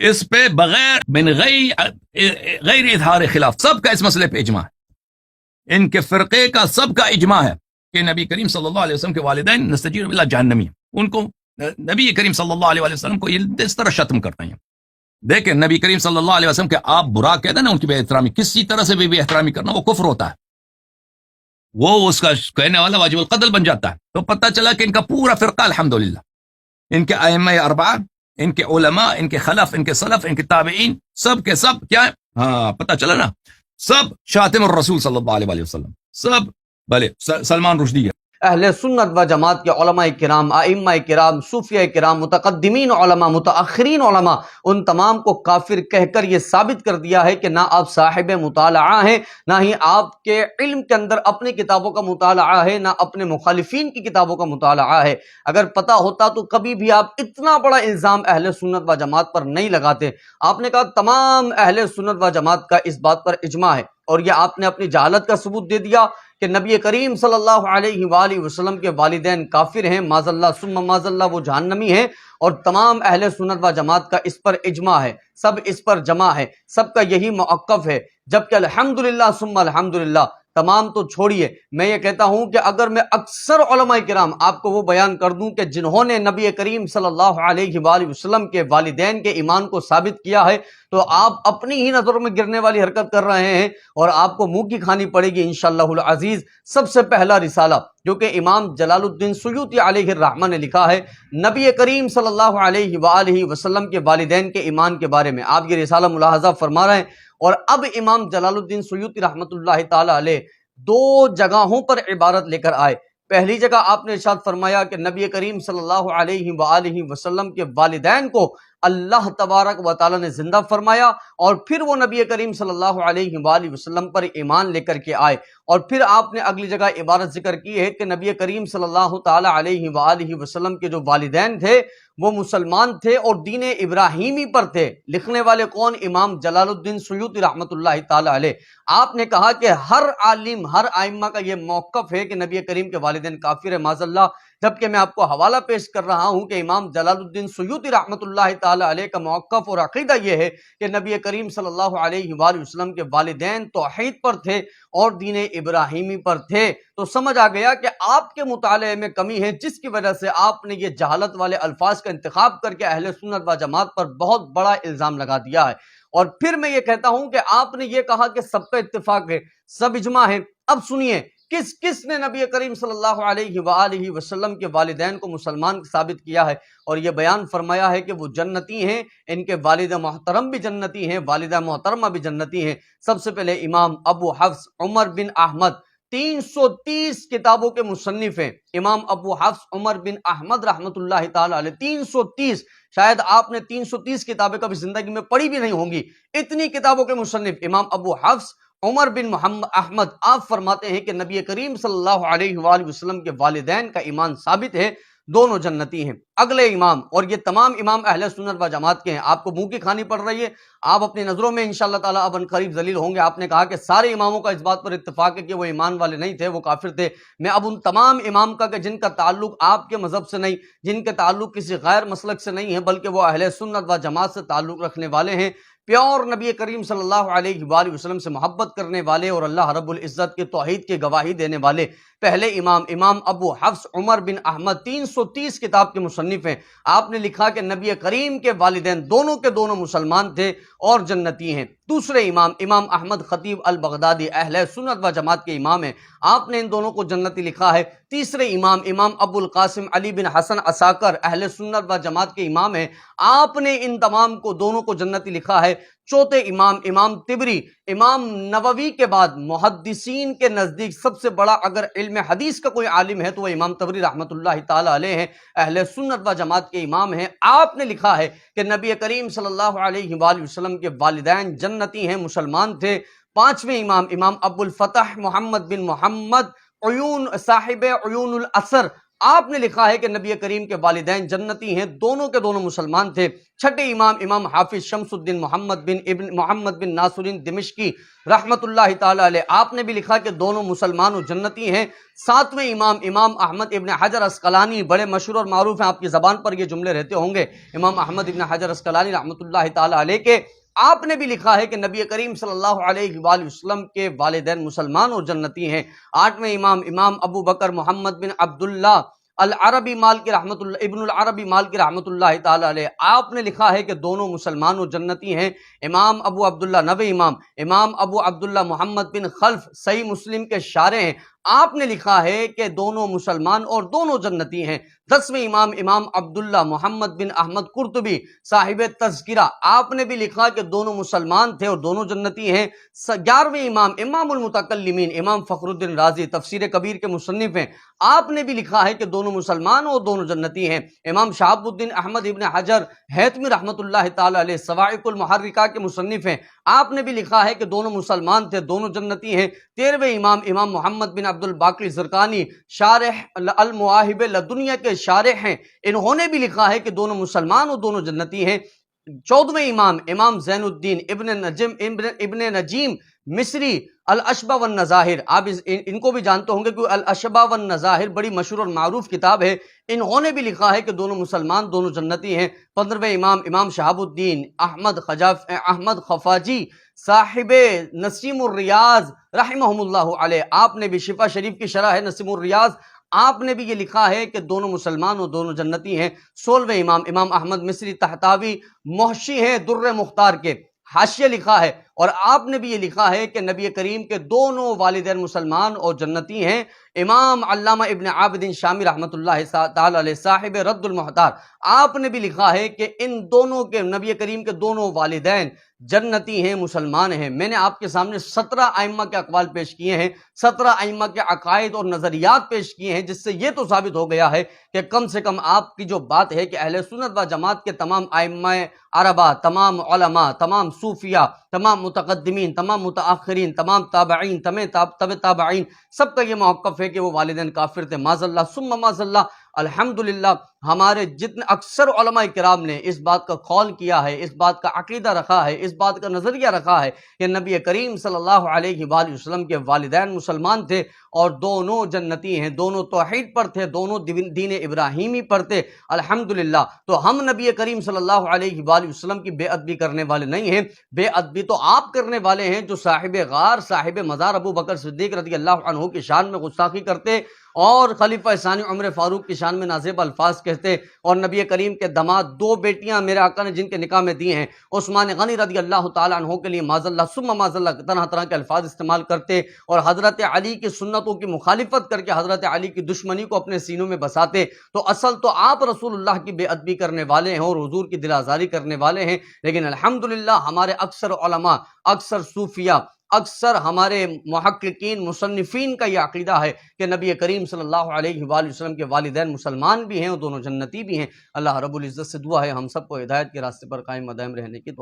اس پہ بغیر من غیر اظہار خلاف سب کا اس مسئلے پہ اجماع ہے، ان کے فرقے کا سب کا اجماع ہے کہ نبی کریم صلی اللہ علیہ وسلم کے والدین نستجیر باللہ جہنمی ہیں، ان کو نبی کریم صلی اللہ علیہ وسلم کو یہ اس طرح شتم کرتے ہیں. دیکھیں نبی کریم صلی اللہ علیہ وسلم کے آپ برا کہتے ہیں نا، ان کی بے احترامی کسی طرح سے بھی بے احترامی کرنا وہ کفر ہوتا ہے، وہ اس کا کہنے والا واجب القتل بن جاتا ہے. تو پتہ چلا کہ ان کا پورا فرقہ الحمدللہ، ان کے ائمہ اربعہ، ان کے علماء، ان کے خلف، ان کے سلف، ان کے تابعین، سب کے سب کیا ہے؟ ہاں پتہ چلا نا، سب شاتم الرسول صلی اللہ علیہ وسلم، سب بھلے سلمان رشدی ہے. اہل سنت و جماعت کے علماء کرام، ائمہ کرام، صوفیہ کرام، متقدمین علماء، متاخرین علماء، ان تمام کو کافر کہہ کر یہ ثابت کر دیا ہے کہ نہ آپ صاحب مطالعہ ہیں، نہ ہی آپ کے علم کے اندر اپنی کتابوں کا مطالعہ ہے، نہ اپنے مخالفین کی کتابوں کا مطالعہ ہے. اگر پتہ ہوتا تو کبھی بھی آپ اتنا بڑا الزام اہل سنت و جماعت پر نہیں لگاتے. آپ نے کہا تمام اہل سنت و جماعت کا اس بات پر اجماع ہے، اور یہ آپ نے اپنی جہالت کا ثبوت دے دیا کہ نبی کریم صلی اللہ علیہ وآلہ وسلم کے والدین کافر ہیں، معاذ اللہ ثم معاذ اللہ وہ جہنمی ہیں، اور تمام اہل سنت و جماعت کا اس پر اجماع ہے، سب اس پر جمع ہے، سب کا یہی موقف ہے. جبکہ الحمدللہ ثم الحمدللہ تمام تو چھوڑیے، میں یہ کہتا ہوں کہ اگر میں اکثر علماء کرام آپ کو وہ بیان کر دوں کہ جنہوں نے نبی کریم صلی اللہ علیہ وآلہ وسلم کے والدین کے ایمان کو ثابت کیا ہے، تو آپ اپنی ہی نظروں میں گرنے والی حرکت کر رہے ہیں، اور آپ کو منہ کی کھانی پڑے گی انشاءاللہ العزیز. سب سے پہلا رسالہ جو کہ امام جلال الدین سیوطی علیہ الرحمہ نے لکھا ہے نبی کریم صلی اللہ علیہ وآلہ وسلم کے والدین کے ایمان کے بارے میں، آپ یہ رسالہ ملاحظہ فرما رہے ہیں. اور اب امام جلال الدین سیوطی رحمۃ اللہ تعالی علیہ دو جگہوں پر عبارت لے کر آئے. پہلی جگہ آپ نے ارشاد فرمایا کہ نبی کریم صلی اللہ علیہ وآلہ وسلم کے والدین کو اللہ تبارک و تعالی نے زندہ فرمایا، اور پھر وہ نبی کریم صلی اللہ علیہ وآلہ وسلم پر ایمان لے کر کے آئے. اور پھر آپ نے اگلی جگہ عبارت ذکر کی ہے کہ نبی کریم صلی اللہ تعالی علیہ وآلہ وسلم کے جو والدین تھے وہ مسلمان تھے اور دین ابراہیمی پر تھے. لکھنے والے کون؟ امام جلال الدین سیوطی رحمۃ اللہ تعالی علیہ. آپ نے کہا کہ ہر عالم، ہر ائمہ کا یہ موقف ہے کہ نبی کریم کے والدین کافر ہیں معاذ اللہ، جبکہ میں آپ کو حوالہ پیش کر رہا ہوں کہ امام جلال الدین سیوطی رحمۃ اللہ تعالی علیہ کا موقف اور عقیدہ یہ ہے کہ نبی کریم صلی اللہ علیہ وآلہ وسلم کے والدین توحید پر تھے اور دین ابراہیمی پر تھے. تو سمجھ آ گیا کہ آپ کے مطالعے میں کمی ہے، جس کی وجہ سے آپ نے یہ جہالت والے الفاظ کا انتخاب کر کے اہل سنت و جماعت پر بہت بڑا الزام لگا دیا ہے. اور پھر میں یہ کہتا ہوں کہ آپ نے یہ کہا کہ سب کا اتفاق ہے، سب اجماع ہے. اب سنیے کس کس نے نبی کریم صلی اللہ علیہ وآلہ وسلم کے والدین کو مسلمان ثابت کیا ہے، اور یہ بیان فرمایا ہے کہ وہ جنتی ہیں، ان کے والد محترم بھی جنتی ہیں، والدہ محترمہ بھی جنتی ہیں. سب سے پہلے امام ابو حفص عمر بن احمد 330 کتابوں کے مصنف ہیں. امام ابو حفص عمر بن احمد رحمۃ اللہ تعالی علیہ 330، شاید آپ نے 330 کتابیں کبھی زندگی میں پڑھی بھی نہیں ہوں گی، اتنی کتابوں کے مصنف امام ابو حفص عمر بن محمد احمد. آپ فرماتے ہیں کہ نبی کریم صلی اللہ علیہ وآلہ وسلم کے والدین کا ایمان ثابت ہے، دونوں جنتی ہیں. اگلے امام، اور یہ تمام امام اہل سنت و جماعت کے ہیں، آپ کو منہ کی کھانی پڑ رہی ہے، آپ اپنی نظروں میں انشاءاللہ تعالیٰ اب قریب ذلیل ہوں گے. آپ نے کہا کہ سارے اماموں کا اس بات پر اتفاق ہے کہ وہ ایمان والے نہیں تھے، وہ کافر تھے. میں اب ان تمام امام کا کہ جن کا تعلق آپ کے مذہب سے نہیں، جن کے تعلق کسی غیر مسلک سے نہیں ہے، بلکہ وہ اہل سنت و جماعت سے تعلق رکھنے والے ہیں، پیور نبی کریم صلی اللہ علیہ وآلہ وسلم سے محبت کرنے والے اور اللہ رب العزت کے توحید کی گواہی دینے والے. پہلے امام ابو حفص عمر بن احمد 330 کتاب کے مصنف ہیں. آپ نے لکھا کہ نبی کریم کے والدین دونوں کے دونوں مسلمان تھے اور جنتی ہیں. دوسرے امام احمد خطیب البغدادی اہل سنت و جماعت کے امام ہیں، آپ نے ان دونوں کو جنتی لکھا ہے. تیسرے امام ابو القاسم علی بن حسن عساکر اہل سنت و جماعت کے امام ہیں، آپ نے ان تمام کو دونوں کو جنتی لکھا ہے. چوتھے امام طبری، امام نووی کے بعد محدثین کے نزدیک سب سے بڑا اگر علم حدیث کا کوئی عالم ہے تو وہ امام طبری رحمۃ اللہ تعالی علیہ ہیں، اہل سنت و جماعت کے امام ہیں. آپ نے لکھا ہے کہ نبی کریم صلی اللہ علیہ وآلہ وسلم کے والدین جنتی ہیں، مسلمان تھے. پانچویں امام ابو الفتح محمد بن محمد صاحب عیون الاثر آپ نے لکھا ہے کہ نبی کریم کے والدین جنتی ہیں، دونوں کے دونوں مسلمان تھے۔ چھٹے امام امام حافظ شمس الدین محمد بن ناصرین دمشقی رحمت اللہ تعالی علیہ، آپ نے بھی لکھا کہ دونوں مسلمان و جنتی ہیں۔ ساتویں امام امام احمد ابن حجر اسقلانی، بڑے مشہور اور معروف ہیں، آپ کی زبان پر یہ جملے رہتے ہوں گے، امام احمد ابن حجر اسقلانی رحمت اللہ تعالی علیہ کے، آپ نے بھی لکھا ہے کہ نبی کریم صلی اللہ علیہ وآلہ وسلم کے والدین مسلمان اور جنتی ہیں۔ آٹھویں امام امام ابو بکر محمد بن عبداللہ العربی مالکی رحمت اللہ ابن العربی مالکی رحمت اللہ تعالی علیہ، آپ نے لکھا ہے کہ دونوں مسلمان اور جنتی ہیں۔ امام ابو عبداللہ نویں امام امام ابو عبداللہ محمد بن خلف صحیح مسلم کے شارح ہیں، آپ نے لکھا ہے کہ دونوں مسلمان اور دونوں جنتی ہیں۔ دسویں امام امام عبداللہ محمد بن احمد قرطبی صاحب تذکرہ، آپ نے بھی لکھا کہ دونوں مسلمان تھے اور دونوں جنتی ہیں۔ گیارہویں امام امام المتکلمین امام فخر الدین رازی تفسیر کبیر کے مصنف ہیں، آپ نے بھی لکھا ہے کہ دونوں مسلمان اور دونوں جنتی ہیں۔ امام شہاب الدین احمد ابن حجر ہیتمی رحمت اللہ تعالی علیہ صواعق المحرکہ کے مصنف ہیں، آپ نے بھی لکھا ہے کہ دونوں مسلمان تھے، دونوں جنتی ہیں۔ 13ویں امام امام محمد بن عبد الباقی زرقانی شارح المواہب لدنیا کے شارح ہیں، انہوں نے بھی لکھا ہے کہ دونوں مسلمان اور دونوں جنتی ہیں۔ 14ویں امام امام زین الدین ابن نجیم مصری الاشبہ والنظاہر، آپ ان کو بھی جانتے ہوں گے کہ الاشبہ والنظاہر بڑی مشہور اور معروف کتاب ہے، انہوں نے بھی لکھا ہے کہ دونوں مسلمان دونوں جنتی ہیں۔ 15ویں امام امام شہاب الدین احمد خفاجی صاحب نسیم الریاض رحمہم اللہ علیہ، آپ نے بھی شفا شریف کی شرح ہے نسیم الریاض، آپ نے بھی یہ لکھا ہے کہ دونوں مسلمان اور دونوں جنتی ہیں۔ 16ویں امام امام احمد مصری تحتاوی محشی ہیں در مختار کے، حاشیہ لکھا ہے، اور آپ نے بھی یہ لکھا ہے کہ نبی کریم کے دونوں والدین مسلمان اور جنتی ہیں۔ امام علامہ ابن عابدین شامی رحمت اللہ تعالی علیہ صاحب رد المحتار، آپ نے بھی لکھا ہے کہ ان دونوں کے نبی کریم کے دونوں والدین جنتی ہیں، مسلمان ہیں۔ میں نے آپ کے سامنے 17 ائمہ کے اقوال پیش کیے ہیں، 17 ائمہ کے عقائد اور نظریات پیش کیے ہیں، جس سے یہ تو ثابت ہو گیا ہے کہ کم سے کم آپ کی جو بات ہے کہ اہل سنت و جماعت کے تمام ائمہ اربعہ، تمام علماء، تمام صوفیہ، تمام متقدمین، تمام متاخرین، تمام تابعین، تبع تابعین، سب کا یہ موقف ہے کہ وہ والدین کافر تھے، معاذ اللہ ثم معاذ اللہ۔ الحمدللہ ہمارے جتنے اکثر علماء کرام نے اس بات کا قول کیا ہے، اس بات کا عقیدہ رکھا ہے، اس بات کا نظریہ رکھا ہے کہ نبی کریم صلی اللہ علیہ وآلہ وسلم کے والدین مسلمان تھے اور دونوں جنتی ہیں، دونوں توحید پر تھے، دونوں دین ابراہیمی پر تھے، الحمدللہ۔ تو ہم نبی کریم صلی اللہ علیہ وآلہ وسلم کی بے ادبی کرنے والے نہیں ہیں، بے ادبی تو آپ کرنے والے ہیں جو صاحب غار صاحب مزار ابو بکر صدیق رضی اللہ عنہ کی شان میں گستاخی کرتے اور خلیفہ ثانی عمر فاروق کی شان میں نازیب الفاظ کہتے، اور نبی کریم کے داماد 2 بیٹیاں میرے آقا نے جن کے نکاح میں دی ہیں، عثمان غنی رضی اللہ تعالیٰ عنہ کے لیے معاذ اللہ ثم معاذ اللہ طرح طرح کے الفاظ استعمال کرتے، اور حضرت علی کی سنتوں کی مخالفت کر کے حضرت علی کی دشمنی کو اپنے سینوں میں بساتے۔ تو اصل تو آپ رسول اللہ کی بے ادبی کرنے والے ہیں اور حضور کی دل آزاری کرنے والے ہیں، لیکن الحمدللہ ہمارے اکثر علماء، اکثر صوفیہ، اکثر ہمارے محققین مصنفین کا یہ عقیدہ ہے کہ نبی کریم صلی اللہ علیہ وآلہ وسلم کے والدین مسلمان بھی ہیں اور دونوں جنتی بھی ہیں۔ اللہ رب العزت سے دعا ہے ہم سب کو ہدایت کے راستے پر قائم و دائم رہنے کی توفیق